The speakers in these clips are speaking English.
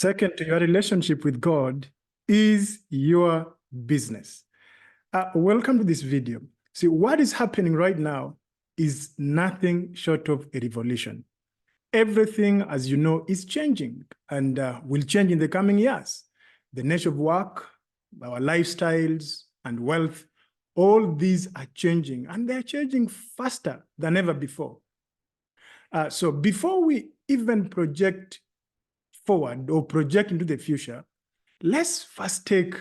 Second to your relationship with God is your business. Welcome to this video. See, what is happening right now is nothing short of a revolution. Everything, as you know, is changing and will change in the coming years. The nature of work, our lifestyles and wealth, all these are changing, and they're changing faster than ever before. So before we even project forward or project into the future, let's first take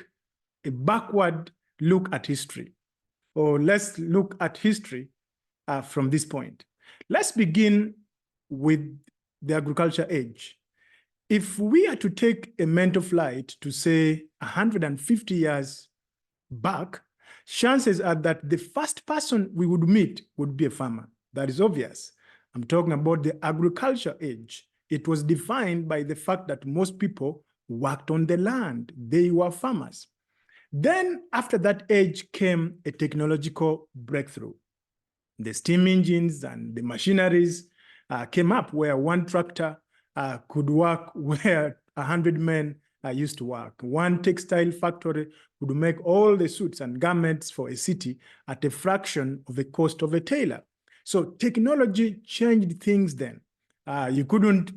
a backward look at history, or let's look at history from this point. Let's begin with the agriculture age. If we are to take a mental flight to say 150 years back, chances are that the first person we would meet would be a farmer. That is obvious. I'm talking about the agriculture age. It was defined by the fact that most people worked on the land. They were farmers. Then after that age came a technological breakthrough. The steam engines and the machineries came up where one tractor could work where 100 men used to work. One textile factory would make all the suits and garments for a city at a fraction of the cost of a tailor. So technology changed things then. You couldn't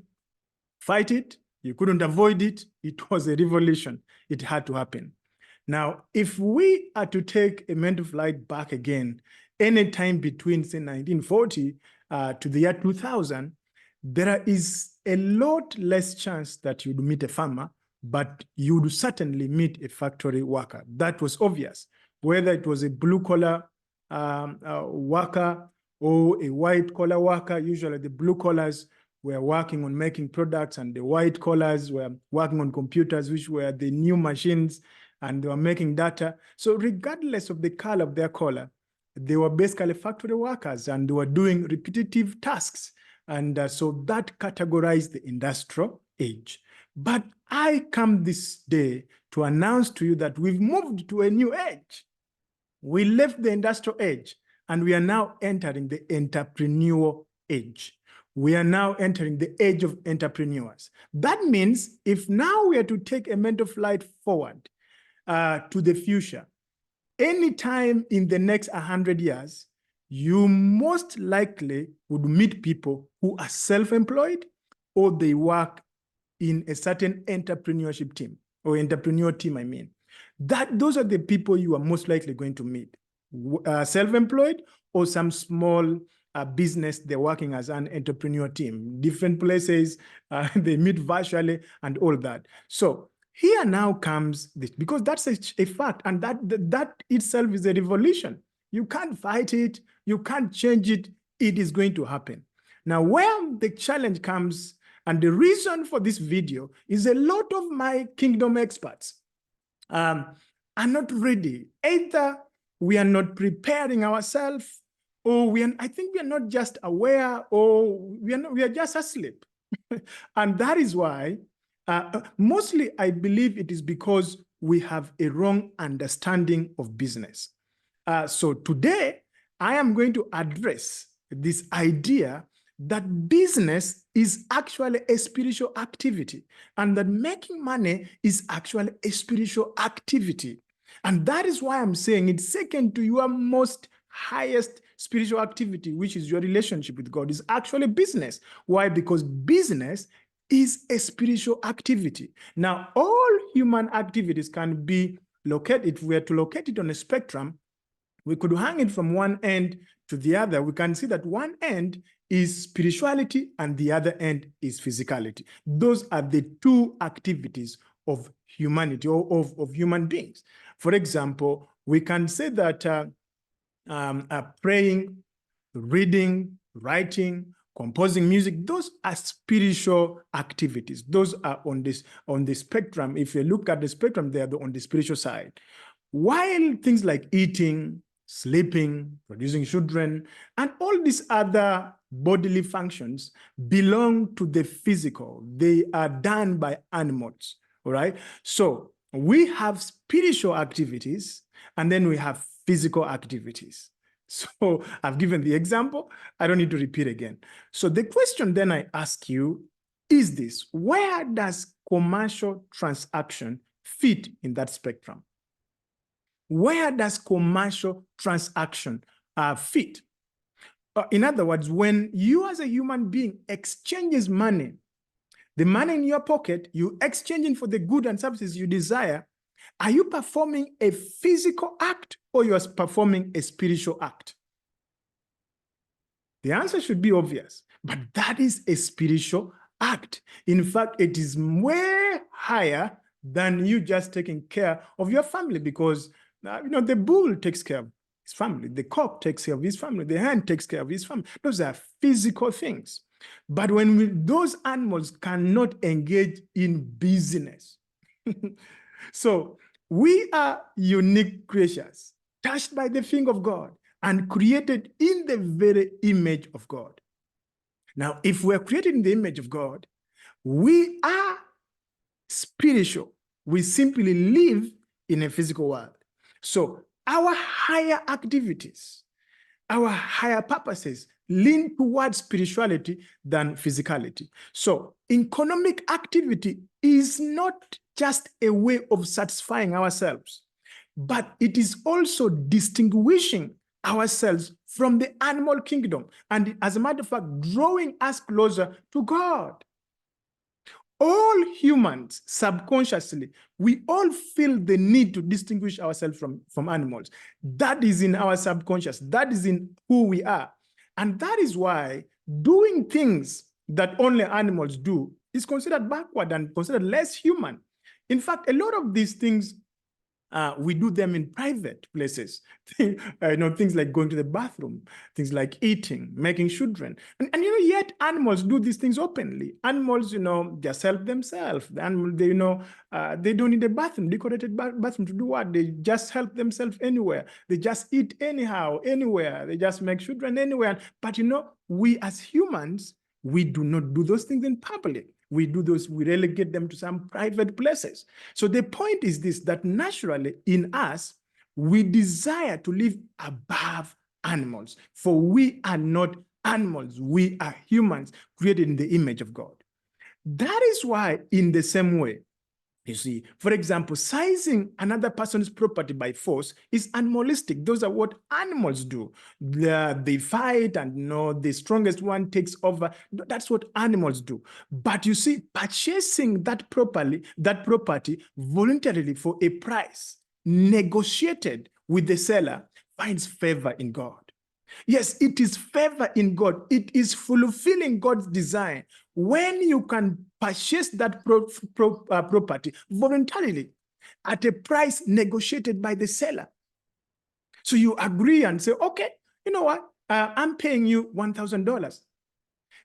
fight it. You couldn't avoid it. It was a revolution. It had to happen. Now, if we are to take a mental flight back again, anytime between, say, 1940 to the year 2000, there is a lot less chance that you'd meet a farmer, but you would certainly meet a factory worker. That was obvious. Whether it was a blue-collar worker or a white-collar worker, usually the blue collars were working on making products and the white collars were working on computers, which were the new machines, and they were making data. So regardless of the color of their collar, they were basically factory workers and they were doing repetitive tasks. And so that categorized the industrial age. But I come this day to announce to you that we've moved to a new age. We left the industrial age and we are now entering the entrepreneurial age. We are now entering the age of entrepreneurs. That means if now we are to take a mental flight forward to the future, anytime in the next 100 years, you most likely would meet people who are self-employed or they work in a certain entrepreneurship team or entrepreneur team, I mean. Those are the people you are most likely going to meet. Self-employed or some small business, they're working as an entrepreneur team. Different places, they meet virtually and all that. So here now comes this, because that's a fact, and that itself is a revolution. You can't fight it, you can't change it, it is going to happen. Now, where the challenge comes, and the reason for this video is a lot of my kingdom experts are not ready. Either we are not preparing ourselves, or I think we are not just aware, or we are just asleep. And that is why mostly I believe it is because we have a wrong understanding of business. So today I am going to address this idea that business is actually a spiritual activity and that making money is actually a spiritual activity. And that is why I'm saying it's second to your most highest spiritual activity, which is your relationship with God, is actually business. Why? Because business is a spiritual activity. Now, all human activities can be located. If we were to locate it on a spectrum, we could hang it from one end to the other. We can see that one end is spirituality and the other end is physicality. Those are the two activities of humanity or of human beings. For example, we can say that praying, reading, writing, composing music, those are spiritual activities. Those are on the spectrum. If you look at the spectrum, they are on the spiritual side. While things like eating, sleeping, producing children, and all these other bodily functions belong to the physical. They are done by animals, all right? So we have spiritual activities, and then we have physical activities. So I've given the example. I don't need to repeat again. So the question then I ask you is this: where does commercial transaction fit in that spectrum? Where does commercial transaction fit? In other words, when you as a human being exchanges money, the money in your pocket, you exchanging for the good and services you desire, are you performing a physical act or you are performing a spiritual act? The answer should be obvious, but that is a spiritual act. In fact, it is way higher than you just taking care of your family, because the bull takes care of his family, the cock takes care of his family, the hen takes care of his family. Those are physical things. But when those animals cannot engage in business, so we are unique creatures, touched by the finger of God and created in the very image of God. Now, if we're created in the image of God, we are spiritual. We simply live in a physical world. So our higher activities, our higher purposes lean towards spirituality than physicality. So economic activity is not just a way of satisfying ourselves, but it is also distinguishing ourselves from the animal kingdom, and as a matter of fact, drawing us closer to God. All humans, subconsciously, we all feel the need to distinguish ourselves from animals. That is in our subconscious. That is in who we are. And that is why doing things that only animals do is considered backward and considered less human. In fact, a lot of these things, we do them in private places. Things like going to the bathroom, things like eating, making children. And yet animals do these things openly. Animals, just help themselves. The animal, they don't need a bathroom, decorated bathroom to do what? They just help themselves anywhere. They just eat anyhow, anywhere. They just make children anywhere. But we as humans, we do not do those things in public. We do those, we relegate them to some private places. So the point is this, that naturally in us, we desire to live above animals. For we are not animals. We are humans created in the image of God. That is why, in the same way, you see, for example, seizing another person's property by force is animalistic. Those are what animals do. They fight, and the strongest one takes over. That's what animals do. But you see, purchasing that property voluntarily for a price negotiated with the seller finds favor in God. Yes, it is favor in God. It is fulfilling God's design when you can purchase that property voluntarily at a price negotiated by the seller. So you agree and say, okay, you know what? I'm paying you $1,000.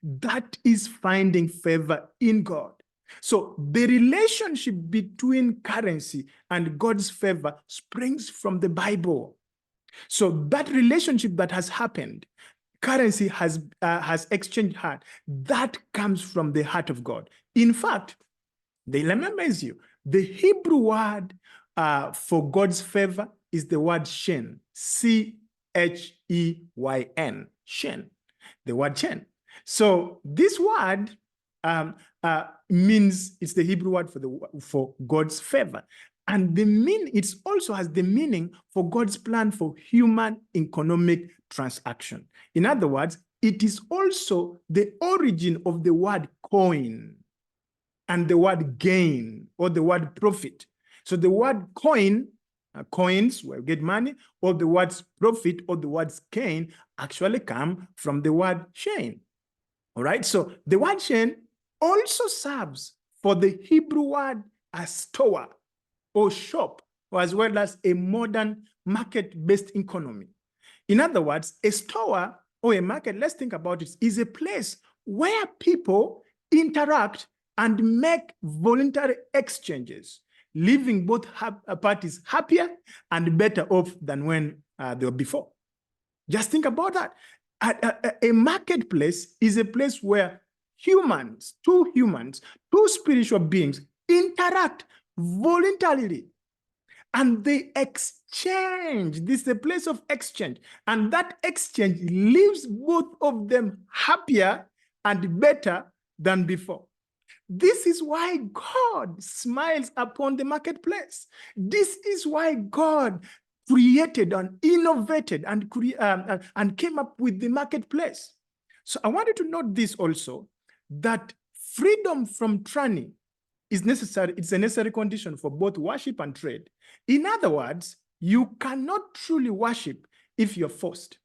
That is finding favor in God. So the relationship between currency and God's favor springs from the Bible. So that relationship that has happened, currency has exchanged heart, that comes from the heart of God. In fact, let me amaze you, the Hebrew word for God's favor is the word shen, C-H-E-Y-N, shen, the word shen. So this word means, it's the Hebrew word for God's favor. And it also has the meaning for God's plan for human economic transaction. In other words, it is also the origin of the word coin and the word gain, or the word profit. So the word coin, coins, where you get money, or the words profit or the words gain actually come from the word shein. All right, so the word shein also serves for the Hebrew word store or shop, or as well as a modern market-based economy. In other words, a store or a market, let's think about it, is a place where people interact and make voluntary exchanges, leaving both parties happier and better off than when they were before. Just think about that. A marketplace is a place where two spiritual beings interact voluntarily, and they exchange. This is a place of exchange, and that exchange leaves both of them happier and better than before. This is why God smiles upon the marketplace. This is why God created and innovated and came up with the marketplace. So I wanted to note this also, that freedom from tyranny is necessary. It's a necessary condition for both worship and trade. In other words, you cannot truly worship if you're forced.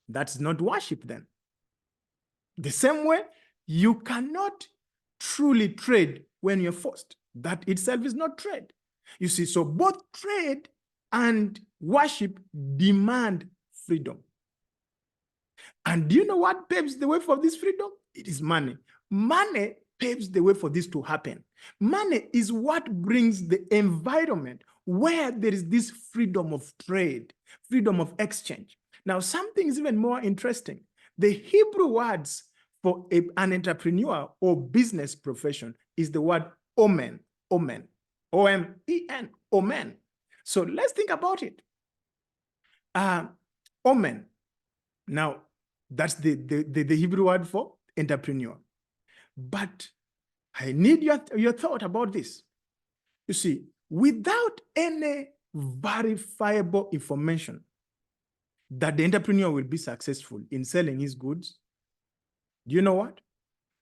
That's not worship then. The same way, you cannot truly trade when you're forced. That itself is not trade. You see, so both trade and worship demand freedom. And do you know what paves the way for this freedom? It is money. Money paves the way for this to happen. Money is what brings the environment where there is this freedom of trade, freedom of exchange. Now, something is even more interesting. The Hebrew words for an entrepreneur or business profession is the word omen, omen, O-M-E-N, omen. So let's think about it. Omen. Now, that's the Hebrew word for entrepreneur. But I need your thought about this. You see, without any verifiable information that the entrepreneur will be successful in selling his goods, do you know what?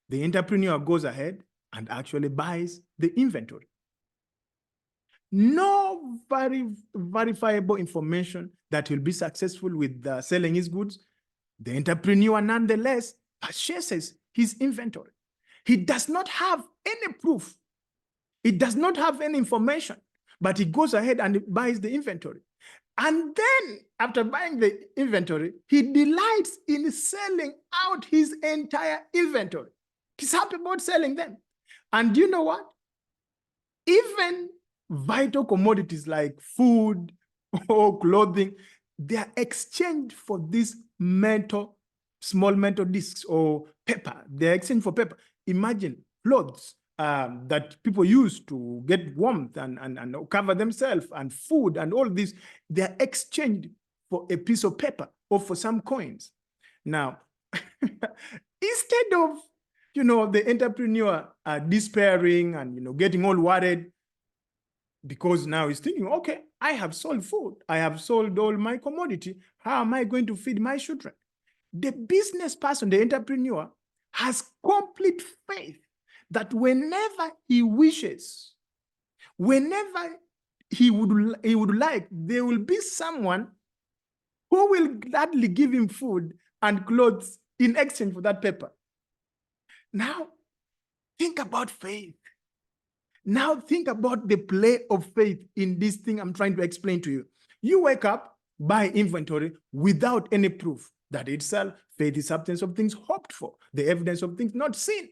The entrepreneur goes ahead and actually buys the inventory. No verifiable information that he'll be successful with selling his goods. The entrepreneur nonetheless purchases his inventory. He does not have any proof. He does not have any information, but he goes ahead and buys the inventory. And then after buying the inventory, he delights in selling out his entire inventory. He's happy about selling them. And do you know what? Even vital commodities like food or clothing, they are exchanged for these small metal discs or paper. They're exchanged for paper. Imagine clothes that people use to get warmth and cover themselves, and food and all this, they're exchanged for a piece of paper or for some coins. Now, instead of, the entrepreneur despairing and, getting all worried, because now he's thinking, okay, I have sold food. I have sold all my commodity. How am I going to feed my children? The business person, the entrepreneur, has complete faith that whenever he wishes, whenever he would like, there will be someone who will gladly give him food and clothes in exchange for that paper. Now, think about faith. Now think about the play of faith in this thing I'm trying to explain to you. You wake up, buy inventory without any proof. That itself, faith is substance of things hoped for, the evidence of things not seen.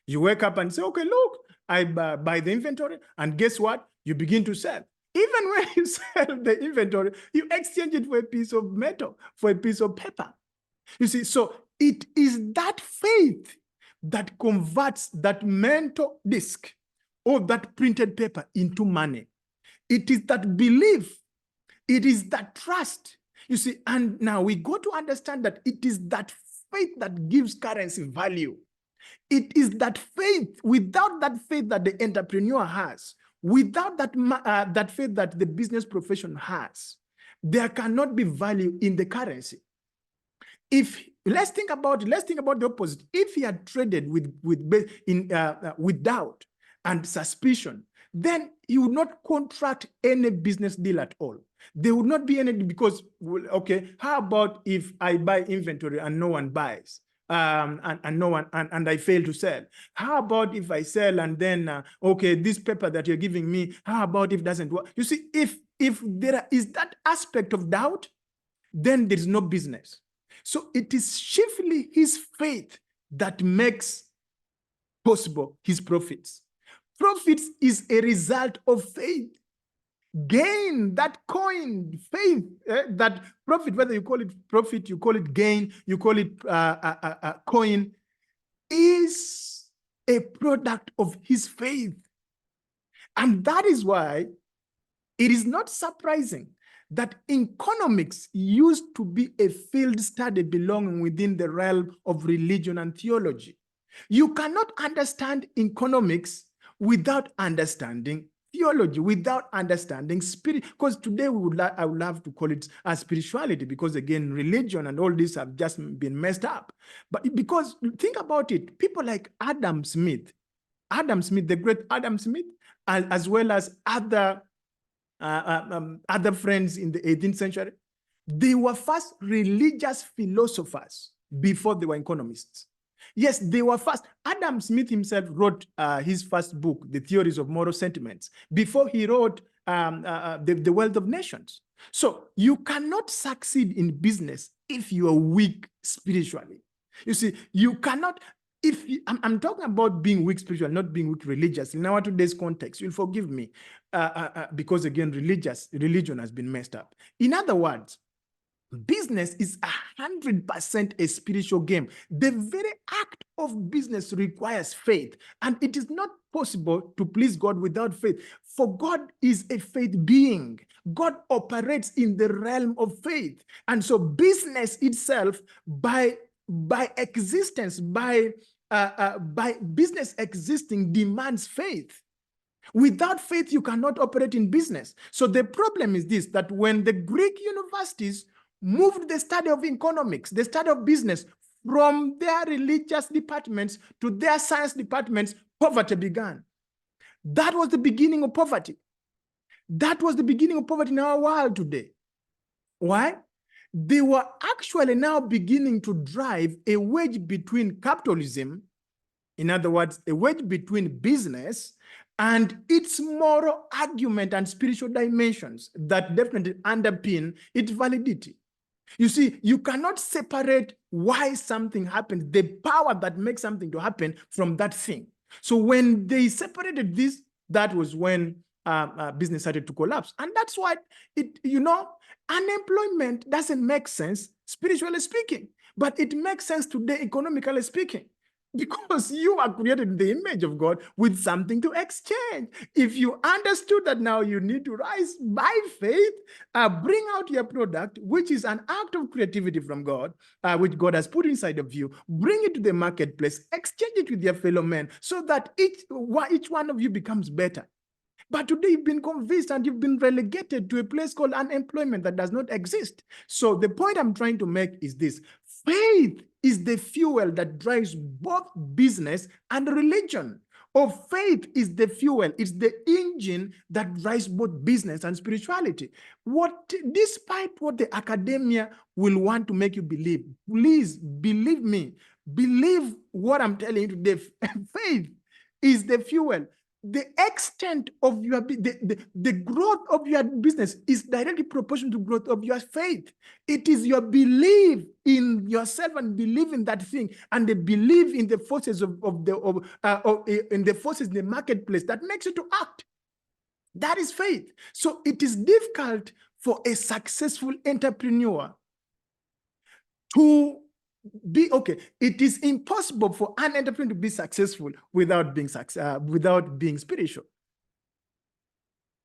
You wake up and say, okay, look, I buy the inventory, and guess what? You begin to sell. Even when you sell the inventory, you exchange it for a piece of metal, for a piece of paper. You see, so it is that faith that converts that mental disk or that printed paper into money. It is that belief. It is that trust. You see, and now we go to understand that it is that faith that gives currency value. It is that faith. Without that faith that the entrepreneur has, without that faith that the business profession has, there cannot be value in the currency. Let's think about the opposite. If he had traded with doubt and suspicion, then he would not contract any business deal at all. There would not be any, because, okay, how about if I buy inventory and no one buys, and I fail to sell? How about if I sell and then, okay, this paper that you're giving me, how about if it doesn't work? You see, if there is that aspect of doubt, then there is no business. So it is chiefly his faith that makes possible his profits. Profits is a result of faith. Gain, that coin, faith, that profit, whether you call it profit, you call it gain, you call it coin, is a product of his faith. And that is why it is not surprising that economics used to be a field study belonging within the realm of religion and theology. You cannot understand economics without understanding theology, without understanding spirit. Because today I would love to call it a spirituality, because again, religion and all this have just been messed up. But because think about it, people like Adam Smith, the great Adam Smith, as well as other friends in the 18th century, they were first religious philosophers before they were economists. Yes, they were first. Adam Smith himself wrote his first book, The Theories of Moral Sentiments, before he wrote The Wealth of Nations. So you cannot succeed in business if you are weak spiritually. You see, you cannot, I'm talking about being weak spiritual, not being weak religious. In our today's context, you'll forgive me, because again, religion has been messed up. In other words, business is 100% a spiritual game. The very act of business requires faith, and it is not possible to please God without faith. For God is a faith being. God operates in the realm of faith, and so business itself, by existence, by business existing, demands faith. Without faith, you cannot operate in business. So the problem is this, that when the Greek universities moved the study of economics, the study of business, from their religious departments to their science departments, poverty began. That was the beginning of poverty. That was the beginning of poverty in our world today. Why? They were actually now beginning to drive a wedge between capitalism, in other words, a wedge between business and its moral argument and spiritual dimensions that definitely underpin its validity. You see, you cannot separate why something happens, the power that makes something to happen, from that thing. So when they separated this, that was when business started to collapse. And that's why unemployment doesn't make sense spiritually speaking, but it makes sense today economically speaking. Because you are created in the image of God with something to exchange. If you understood that now you need to rise by faith, bring out your product, which is an act of creativity from God, which God has put inside of you, bring it to the marketplace, exchange it with your fellow men, so that each one of you becomes better. But today you've been convinced and you've been relegated to a place called unemployment that does not exist. So the point I'm trying to make is this: faith is the fuel that drives both business and religion. Or faith is the fuel, it's the engine that drives both business and spirituality. Despite what the academia will want to make you believe, please believe me, believe what I'm telling you today. Faith is the fuel. The extent of your the growth of your business is directly proportional to growth of your faith. It is your belief in yourself and belief in that thing, and the belief in the forces in the forces in the marketplace that makes you to act. That is faith. So it is difficult for a successful entrepreneur to be okay. It is impossible for an entrepreneur to be successful without being spiritual.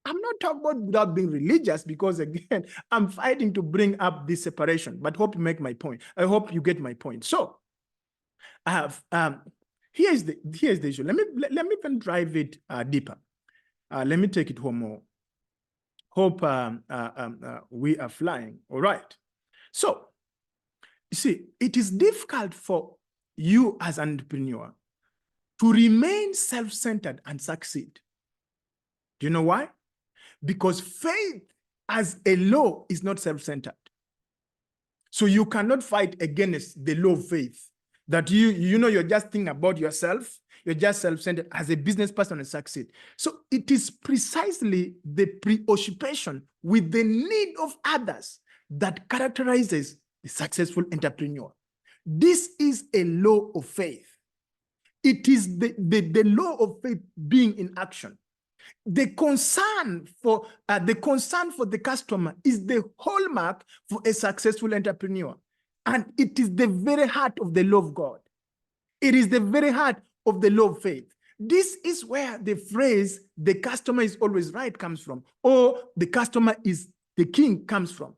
I'm not talking about without being religious, because again, I'm fighting to bring up this separation, but hope you make my point. I hope you get my point. So I have here's the issue. Let me even drive it deeper. Let me take it home more. Hope we are flying. All right. So you see, it is difficult for you as an entrepreneur to remain self-centered and succeed. Do you know why? Because faith as a law is not self-centered. So you cannot fight against the law of faith that you're just thinking about yourself, you're just self-centered as a business person and succeed. So it is precisely the preoccupation with the need of others that characterizes the successful entrepreneur. This is a law of faith. It is the law of faith being in action. The concern for the customer is the hallmark for a successful entrepreneur. And it is the very heart of the law of God. It is the very heart of the law of faith. This is where the phrase, the customer is always right, comes from, or the customer is the king comes from.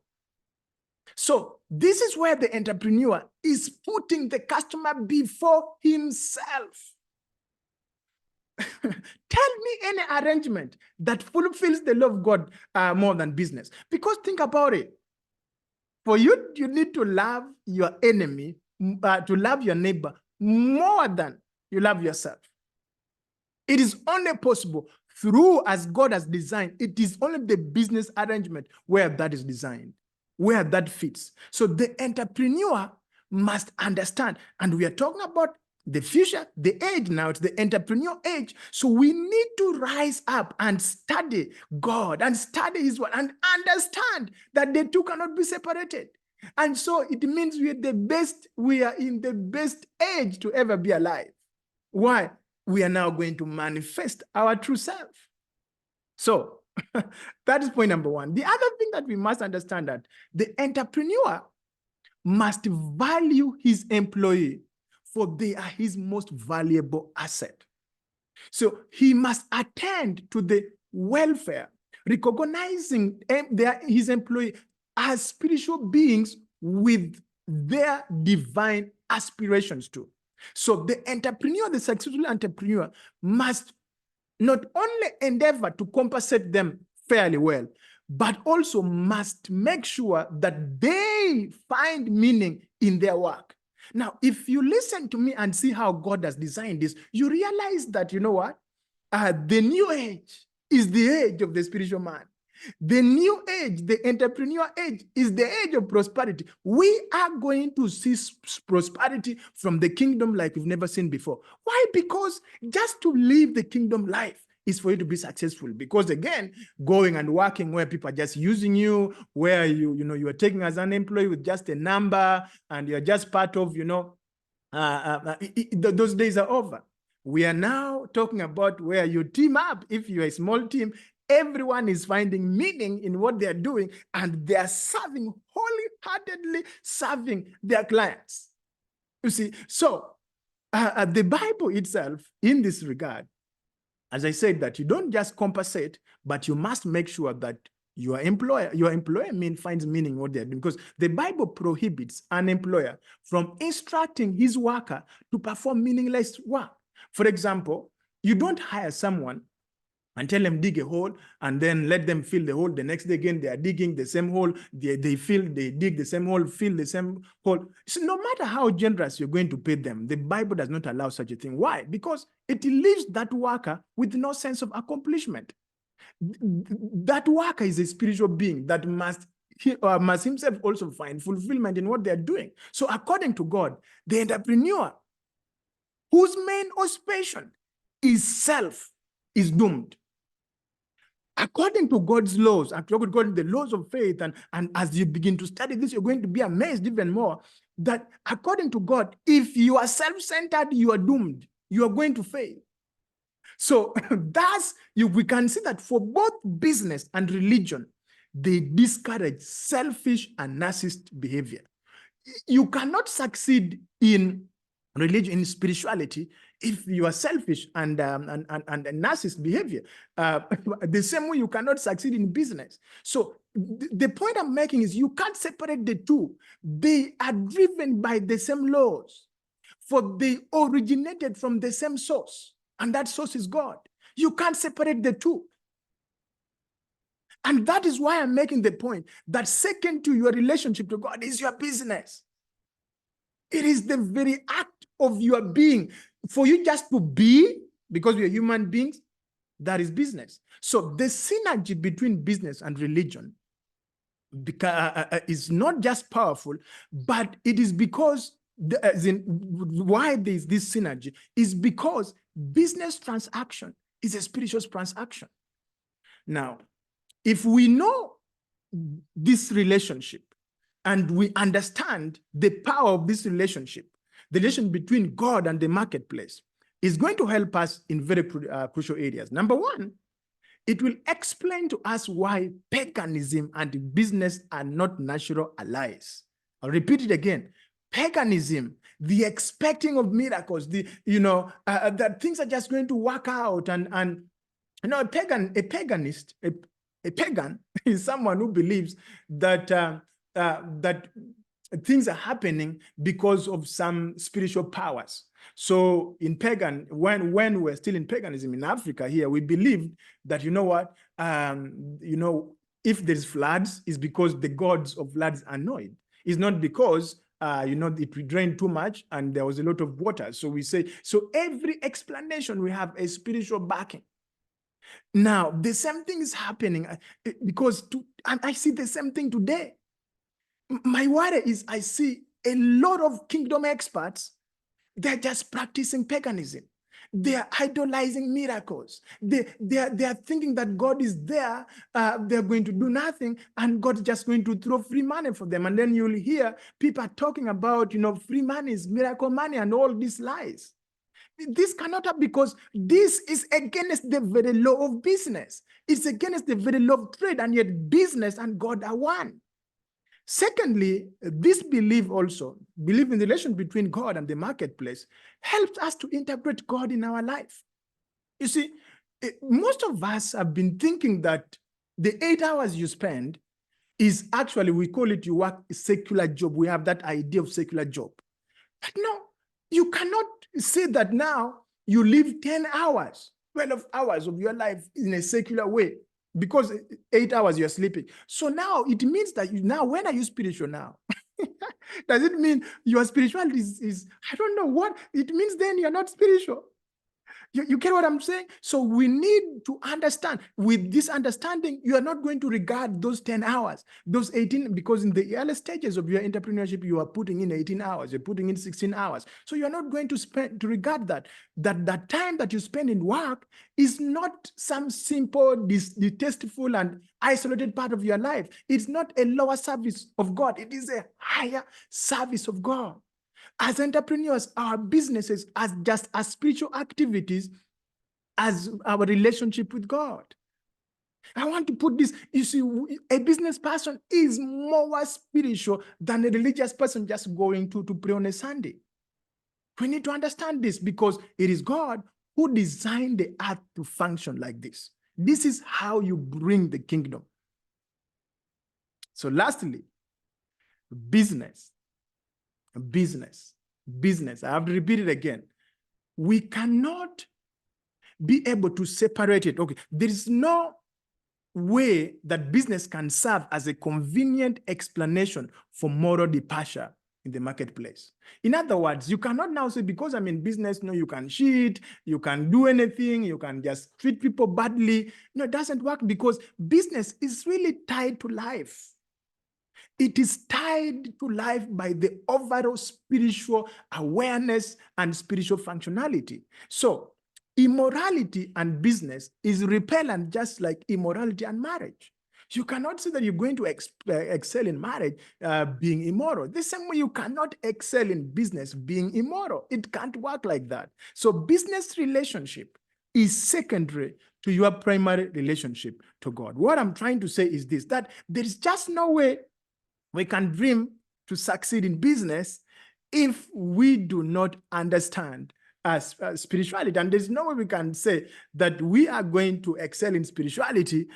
So this is where the entrepreneur is putting the customer before himself. Tell me any arrangement that fulfills the love of God more than business. Because think about it. For you, you need to love your enemy, to love your neighbor more than you love yourself. It is only possible through as God has designed. It is only the business arrangement where that is designed, where that fits. So the entrepreneur must understand, and we are talking about the future, the age now, it's the entrepreneur age. So we need to rise up and study God and study his word and understand that the two cannot be separated. And so it means we are in the best age to ever be alive. Why? We are now going to manifest our true self. So that is point number one. The other thing that we must understand that the entrepreneur must value his employee, for they are his most valuable asset. So he must attend to the welfare, recognizing his employee as spiritual beings with their divine aspirations too. So the entrepreneur, the successful entrepreneur, must not only endeavor to compensate them fairly well, but also must make sure that they find meaning in their work. Now, if you listen to me and see how God has designed this, you realize that, you know what? The new age is the age of the spiritual man. The new age, the entrepreneur age, is the age of prosperity. We are going to see prosperity from the kingdom like we've never seen before. Why? Because just to live the kingdom life is for you to be successful. Because again, going and working where people are just using you, where you are taking as an employee with just a number and you're just part of, those days are over. We are now talking about where you team up. If you're a small team, everyone is finding meaning in what they're doing, and they are serving, wholeheartedly serving their clients. You see, so the Bible itself, in this regard, as I said, that you don't just compensate, but you must make sure that your employer finds meaning in what they're doing, because the Bible prohibits an employer from instructing his worker to perform meaningless work. For example, you don't hire someone and tell them dig a hole and then let them fill the hole. The next day again, they are digging the same hole. They dig the same hole, fill the same hole. So no matter how generous you're going to pay them, the Bible does not allow such a thing. Why? Because it leaves that worker with no sense of accomplishment. That worker is a spiritual being that must himself also find fulfillment in what they're doing. So according to God, the entrepreneur whose main occupation is self is doomed. According to God's laws, according to the laws of faith, and as you begin to study this, you're going to be amazed even more that according to God, if you are self-centered, you are doomed. You are going to fail. So we can see that for both business and religion, they discourage selfish and narcissistic behavior. You cannot succeed in religion, in spirituality, if you are selfish and narcissistic behavior. The same way you cannot succeed in business. So the point I'm making is you can't separate the two. They are driven by the same laws, for they originated from the same source, and that source is God. You can't separate the two. And that is why I'm making the point that second to your relationship to God is your business. It is the very act of your being. For you just to be, because we are human beings, that is business. So the synergy between business and religion is not just powerful, but it is because, why there is this synergy is because business transaction is a spiritual transaction. Now, if we know this relationship, and we understand the power of this relationship, the relation between God and the marketplace, is going to help us in very crucial areas. Number one, it will explain to us why paganism and business are not natural allies. I'll repeat it again. Paganism, the expecting of miracles, that things are just going to work out, and a pagan is someone who believes that things are happening because of some spiritual powers. So in pagan, when we're still in paganism in Africa here, we believed that, you know what, if there's floods, it's because the gods of floods are annoyed. It's not because it drained too much and there was a lot of water. So we say, so every explanation we have a spiritual backing. Now, the same thing is happening because I see the same thing today. My worry is I see a lot of kingdom experts, they're just practicing paganism. They're idolizing miracles. They're thinking that God is there, they're going to do nothing, and God's just going to throw free money for them. And then you'll hear people talking about, free money is miracle money and all these lies. This cannot happen because this is against the very law of business. It's against the very law of trade, and yet business and God are one. Secondly, this belief in the relation between God and the marketplace, helps us to interpret God in our life. You see, most of us have been thinking that the 8 hours you spend is actually, we call it, you work a secular job. We have that idea of secular job. But no, you cannot say that now you live 10 hours, 12 hours of your life in a secular way, because 8 hours you're sleeping. So now it means that when are you spiritual now? Does it mean your spirituality is, I don't know what, it means then you're not spiritual. You get what I'm saying? So we need to understand. With this understanding, you are not going to regard those 10 hours, those 18, because in the early stages of your entrepreneurship, you are putting in 18 hours, you're putting in 16 hours. So you're not going to regard that time that you spend in work is not some simple, detestful and isolated part of your life. It's not a lower service of God. It is a higher service of God. As entrepreneurs, our businesses are just as spiritual activities as our relationship with God. I want to put this, you see, a business person is more spiritual than a religious person just going to pray on a Sunday. We need to understand this because it is God who designed the earth to function like this. This is how you bring the kingdom. So lastly, business. I have to repeat it again. We cannot be able to separate it. Okay, there is no way that business can serve as a convenient explanation for moral departure in the marketplace. In other words, you cannot now say, because I'm in business, no, you can cheat, you can do anything, you can just treat people badly. No, it doesn't work because business is really tied to life. It is tied to life by the overall spiritual awareness and spiritual functionality. So immorality and business is repellent, just like immorality and marriage. You cannot say that you're going to excel in marriage being immoral. The same way you cannot excel in business being immoral. It can't work like that. So business relationship is secondary to your primary relationship to God. What I'm trying to say is this, that there is just no way we can dream to succeed in business if we do not understand spirituality. And there's no way we can say that we are going to excel in spirituality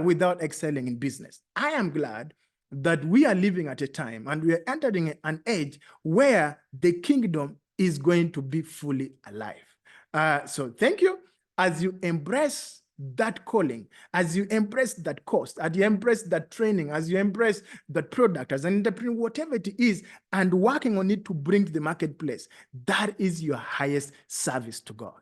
without excelling in business. I am glad that we are living at a time and we are entering an age where the kingdom is going to be fully alive. So thank you as you embrace that calling, as you embrace that cost, as you embrace that training, as you embrace that product, as an entrepreneur, whatever it is, and working on it to bring to the marketplace. That is your highest service to God.